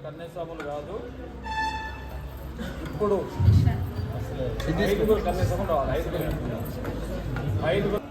కన్యాస్వాములు కాదు, ఇప్పుడు ఐదుగురు కన్యాస్వాములు రావాలి. ఐదుగురు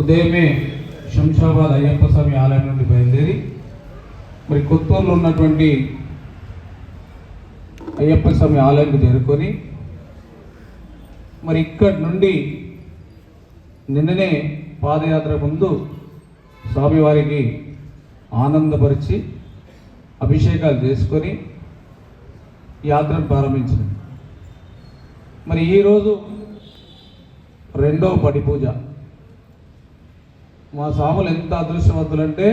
ఉదయమే శంషాబాద్ అయ్యప్ప స్వామి ఆలయం నుండి బయలుదేరి మరి కొత్తూరులో ఉన్నటువంటి అయ్యప్ప స్వామి ఆలయానికి చేరుకొని మరి ఇక్కడి నుండి నిన్ననే పాదయాత్ర ముందు స్వామివారికి ఆనందపరిచి అభిషేకాలు చేసుకొని యాత్రను ప్రారంభించింది. మరి ఈరోజు రెండవ పడి పూజ. మా స్వాములు ఎంత అదృష్టవంతులంటే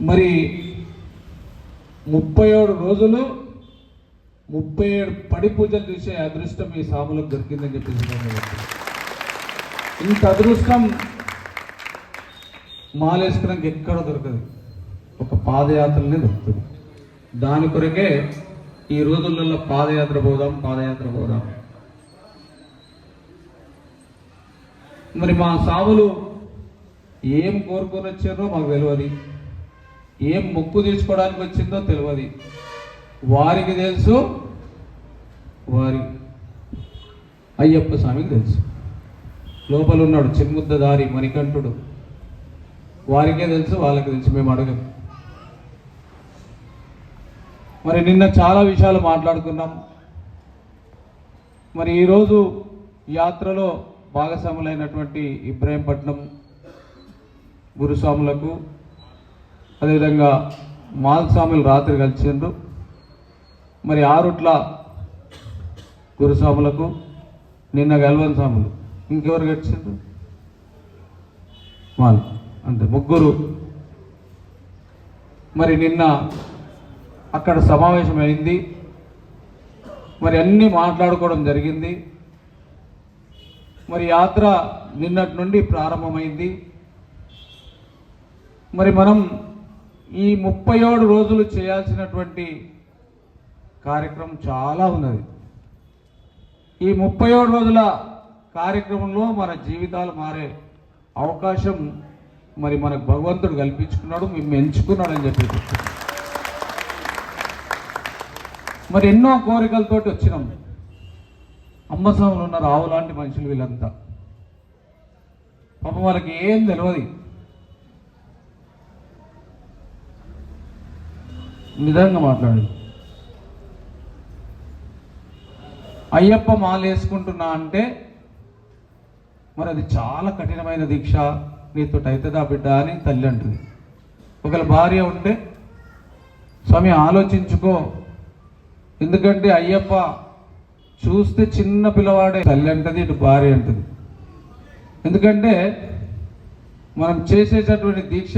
మరి 37 రోజులు 37 పడి పూజలు చూసే అదృష్టం ఈ స్వాములకు దొరికిందని చెప్పేసి ఇంత అదృష్టం మాలేసుకున్నాక ఎక్కడ దొరకదు, ఒక పాదయాత్రలనే దొరుకుతుంది. దాని కొరకే ఈ రోజులలో పాదయాత్ర పోదాం. మరి మా సాములు ఏం కోరుకొని వచ్చారో మాకు తెలియదు, ఏం మొక్కు తీసుకోవడానికి వచ్చిందో తెలియదు. వారికి తెలుసు, వారి అయ్యప్ప స్వామికి తెలుసు. లోపల ఉన్నాడు చిన్ముద్దదారి మణికంఠుడు, వారికే తెలుసు, వాళ్ళకి తెలుసు, మేము అడగం. మరి నిన్న చాలా విషయాలు మాట్లాడుకున్నాం. మరి ఈరోజు యాత్రలో భాగస్వాములైనటువంటి ఇబ్రాహీంపట్నం గురుస్వాములకు, అదేవిధంగా మాల్స్వాములు రాత్రి కలిసిండ్రు. మరి ఆరుట్ల గురుస్వాములకు, నిన్న గల్వన్ స్వాములు, ఇంకెవరు కలిసిండ్రు? వాళ్ళు అంతే, ముగ్గురు. మరి నిన్న అక్కడ సమావేశం అయింది. మరి అన్నీ మాట్లాడుకోవడం జరిగింది. మరి యాత్ర నిన్నటి నుండి ప్రారంభమైంది. మరి మనం ఈ 37 రోజులు చేయాల్సినటువంటి కార్యక్రమం చాలా ఉన్నది. ఈ 37 రోజుల కార్యక్రమంలో మన జీవితాలు మారే అవకాశం మరి మనకు భగవంతుడు కల్పించుకున్నాడు, మేము ఎంచుకున్నాడు అని చెప్పి. మరి ఎన్నో కోరికలతోటి వచ్చినాం. అమ్మస్వాములు ఉన్నారు, ఆవు లాంటి మనుషులు వీళ్ళంతా. పాపం వాళ్ళకి ఏం తెలియదు. నిజంగా మాట్లాడు. అయ్యప్ప మాల వేసుకుంటున్నా అంటే మరి అది చాలా కఠినమైన దీక్ష, నీతో అవుతుందా బిడ్డ అని తల్లి అంటుంది. ఒకవేళ భార్య ఉంటే స్వామి ఆలోచించుకో, ఎందుకంటే అయ్యప్ప చూస్తే చిన్న పిల్లవాడే, తల్లి అంటది, ఇటు భార్య అంటది. ఎందుకంటే మనం చేసేటటువంటి దీక్ష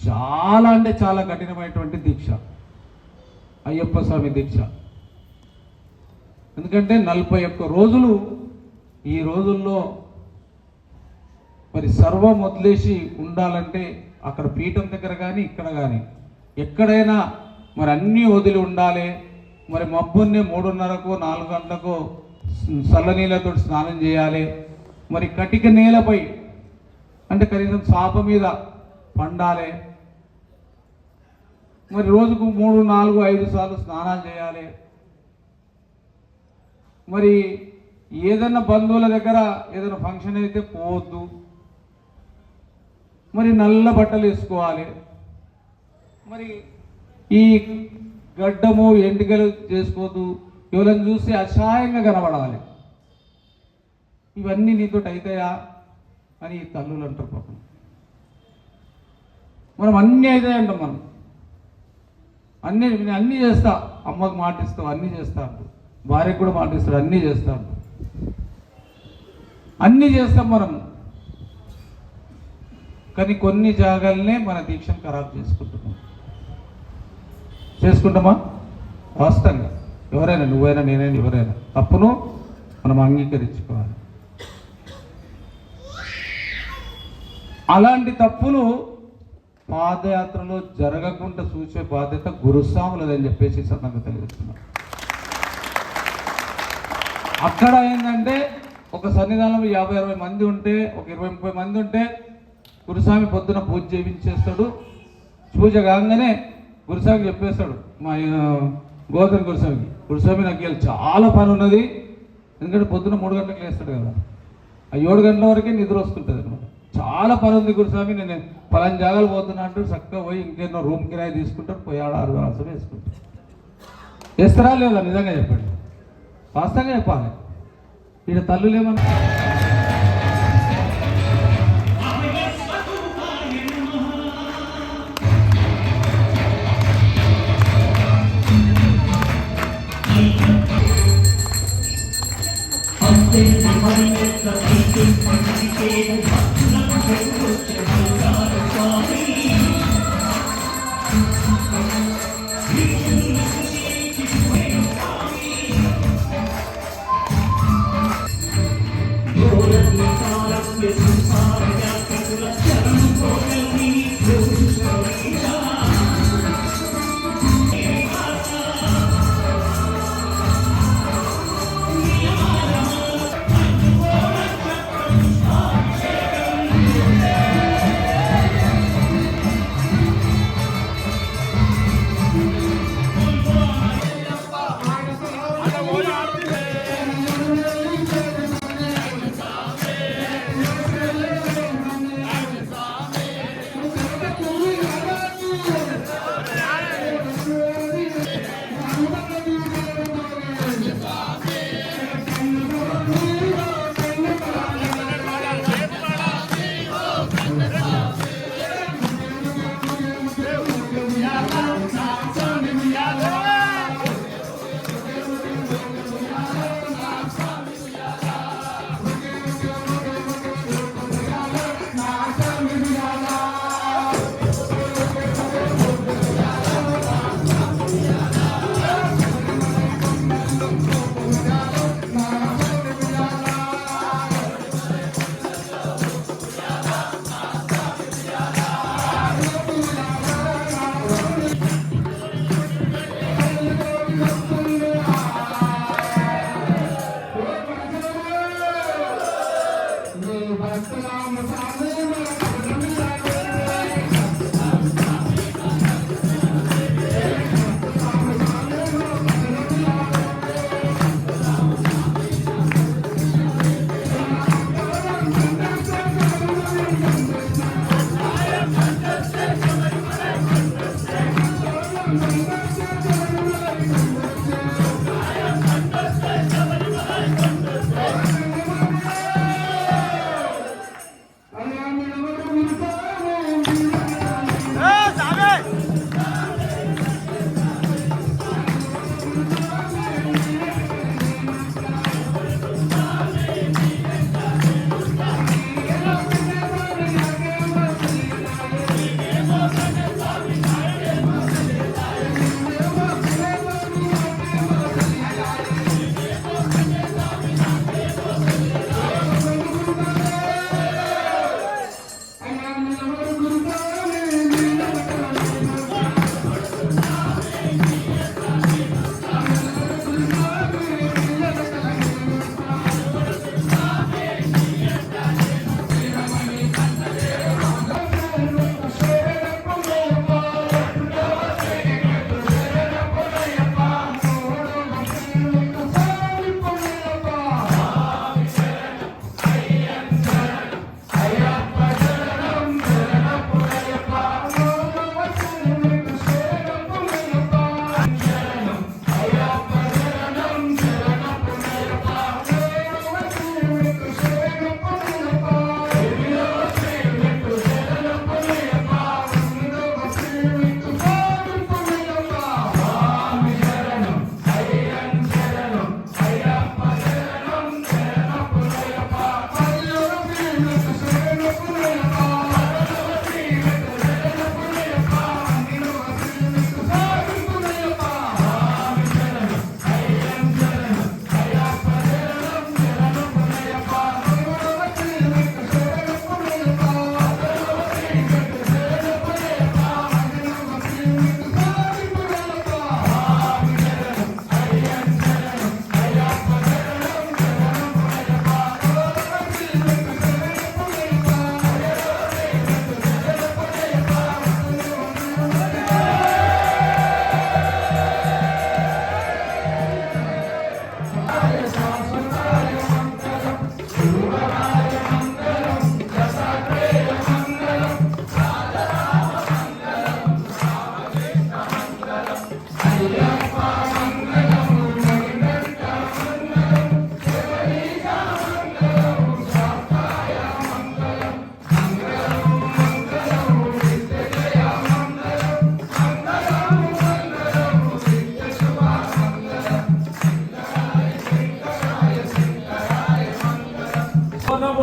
చాలా అంటే చాలా కఠినమైనటువంటి దీక్ష, అయ్యప్ప స్వామి దీక్ష. ఎందుకంటే 41 రోజులు ఈ రోజుల్లో మరి సర్వం వదిలేసి ఉండాలంటే అక్కడ పీఠం దగ్గర కానీ ఇక్కడ కానీ ఎక్కడైనా మరి అన్నీ వదిలి ఉండాలి. మరి మబ్బున్నే 3:30కో 4 గంటలకో చల్లనీళ్ళతో స్నానం చేయాలి. మరి కటిక నేలపై అంటే కనీసం చాప మీద పండాలి. మరి రోజుకు 3, 4, 5 సార్లు స్నానాలు చేయాలి. మరి ఏదన్నా బంధువుల దగ్గర ఏదైనా ఫంక్షన్ అయితే పోవద్దు. మరి నల్ల బట్టలు వేసుకోవాలి. మరి ఈ గడ్డము ఎంటికలు చేసుకోవద్దు, ఎవరైనా చూస్తే అసహాయంగా కనబడాలి. ఇవన్నీ నీతో అవుతాయా అని తల్లులు అంటారు. పాపం మనం అన్నీ అవుతాయి అంటాం. మనం అన్నీ చేస్తా, అమ్మకు మాటిస్తావు, అన్నీ చేస్తా అంటారు, భార్యకు కూడా మాటిస్తాడు, అన్నీ చేస్తా అంటారు. అన్నీ చేస్తాం మనం. కానీ కొన్ని జాగాలనే మన దీక్షను ఖరాబ్ చేసుకుంటామా వాస్తవంగా. ఎవరైనా, నువ్వైనా నేనైనా ఎవరైనా తప్పును మనం అంగీకరించుకోవాలి. అలాంటి తప్పులు పాదయాత్రలో జరగకుండా చూసే బాధ్యత గురుస్వాములదని చెప్పేసి నాకు తెలియజేస్తున్నాం. అక్కడ ఏంటంటే ఒక సన్నిధానంలో 50-60 మంది ఉంటే, ఒక 20-30 మంది ఉంటే గురుస్వామి పొద్దున పూజ చేయించేస్తాడు. పూజ కాగానే గురుస్వామి చెప్పేస్తాడు, గోవర్ధన్ గురుస్వామి నాకు ఇవాళ చాలా పని ఉన్నది, ఎందుకంటే పొద్దున్న 3 గంటలకు లేస్తాడు కదా, ఆ 7 గంటల వరకే నిద్ర వస్తుంటుంది అనమాట. చాలా పని ఉంది గురుస్వామి, నేను పలాని జాగాలు పోతున్నా అంటూ చక్కగా పోయి ఇంకేన్నో రూమ్ కిరాయి తీసుకుంటారు, పోయి 6 వేల వేసుకుంటారు. వేస్తారా లేదా? నిజంగా చెప్పండి, వాస్తవంగా చెప్పాలి. ఈడ తల్లులేమన్నా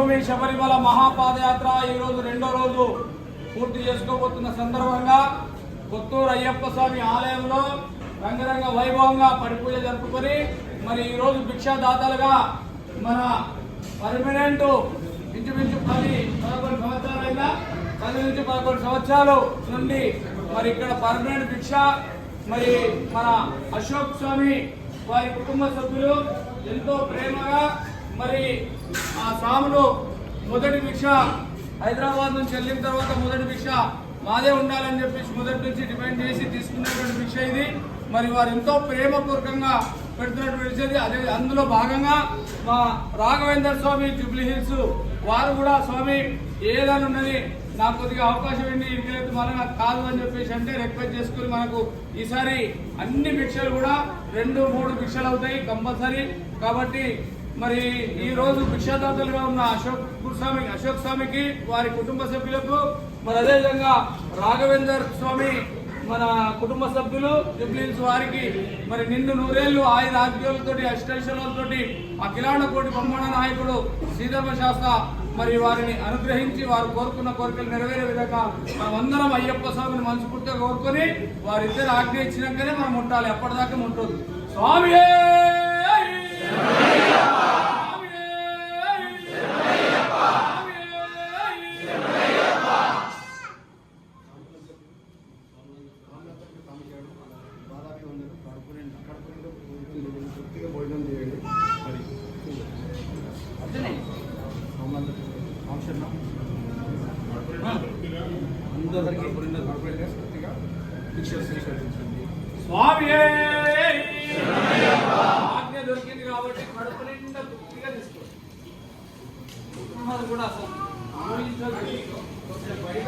దేవభూమి శబరిమల మహాపాదయాత్ర ఈరోజు రెండో రోజు పూర్తి చేసుకోబోతున్న సందర్భంగా కొత్తూరు అయ్యప్ప స్వామి ఆలయంలో రంగరంగ వైభవంగా పడిపూజ జరుపుకొని మరి ఈరోజు భిక్షాదాతలుగా మన పర్మనెంట్ ఇంచుమించు 10-11 సంవత్సరాలైనా 10 నుంచి 11 సంవత్సరాలు నుండి మరి ఇక్కడ పర్మనెంట్ భిక్ష మరి మన అశోక్ స్వామి వారి కుటుంబ సభ్యులు ఎంతో ప్రేమగా మరి ఆ స్వాములు మొదటి భిక్ష హైదరాబాద్ నుంచి వెళ్ళిన తర్వాత మొదటి భిక్ష మాదే ఉండాలని చెప్పేసి మొదటి నుంచి డిమాండ్ చేసి తీసుకున్నటువంటి భిక్ష ఇది. మరి వారు ఎంతో ప్రేమపూర్వకంగా పెడుతున్నటువంటి అదే అందులో భాగంగా మా రాఘవేందర్ స్వామి జూబ్లీ హిల్స్ వారు కూడా స్వామి ఏదైనా ఉన్నది నాకు కొద్దిగా అవకాశం ఏంటి ఇంటికి మళ్ళీ నాకు కాదు అని చెప్పేసి అంటే రిక్వెస్ట్ చేసుకుని మనకు ఈసారి అన్ని భిక్షలు కూడా 2-3 భిక్షలు అవుతాయి కంపల్సరీ. కాబట్టి మరి ఈ రోజు భిక్షాదాతలుగా ఉన్న అశోక్ స్వామికి వారి కుటుంబ సభ్యులకు మరి అదేవిధంగా రాఘవేందర్ స్వామి మన కుటుంబ సభ్యులు జూబ్లీహిల్స్ వారికి మరి నిండు నూరేళ్లు ఆయుధ ఆరోగ్యాలతోటి అష్టైశ్వర్యాలతోటి అఖిలాండ కోటి బ్రహ్మాండ నాయకుడు శ్రీధర్మ శాస్త్ర మరి వారిని అనుగ్రహించి వారు కోరుకున్న కోరికలు నెరవేరే విధంగా మనమందరం అయ్యప్ప స్వామిని మనస్ఫూర్తిగా కోరుకొని వారిద్దరు ఆజ్ఞ ఇచ్చినాకనే మనం ముట్టాలి, అప్పటిదాకా ముట్టదు. స్వామి భోజనం చేయండి. స్వామి ఆజ్ఞ దొరికింది కాబట్టి కడుపు నిండా తృప్తిగా తీసుకోండి. కుటుంబాలు కూడా అసలు బయట